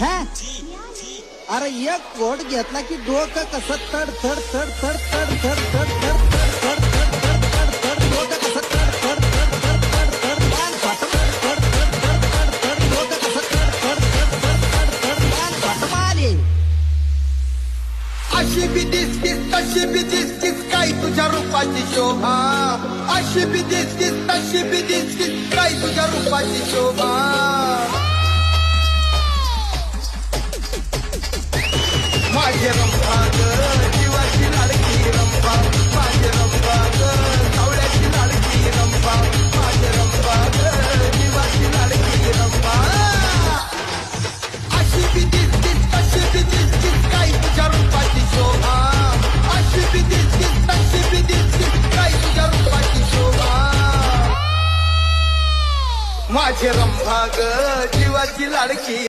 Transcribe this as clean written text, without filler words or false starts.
हा अरे एक कोट घेतला की डोकं कसं तड तड तड तड तड तड तड तड तड तड तड डोकं कसं तड तड तड तड तड तड कान फाटमाल तड तड तड तड तड डोकं कसं तड तड तड तड तड तड कान फाटमाल अशी बी दिसतीस तशी बी दिसतीस काय तुझ्या रूपाची शोभा अशी बी दिसतीस तशी बी दिसतीस काय तुझ्या रूपाची शोभा माझे रंभा ग जीवाची लाडकी रंभा माझे रंभा ग सावळ्याची लाडकी रंभा माझे रंभा ग जीवाची लाडकी रंभा अशी बी दिसतीस तशी बी दिसतीस काय तुझ्या रूपाची शोभा अशी बी दिसतीस तशी बी दिसतीस काय तुझ्या रूपाची शोभा माझे रंभा ग जीवाची लाडकी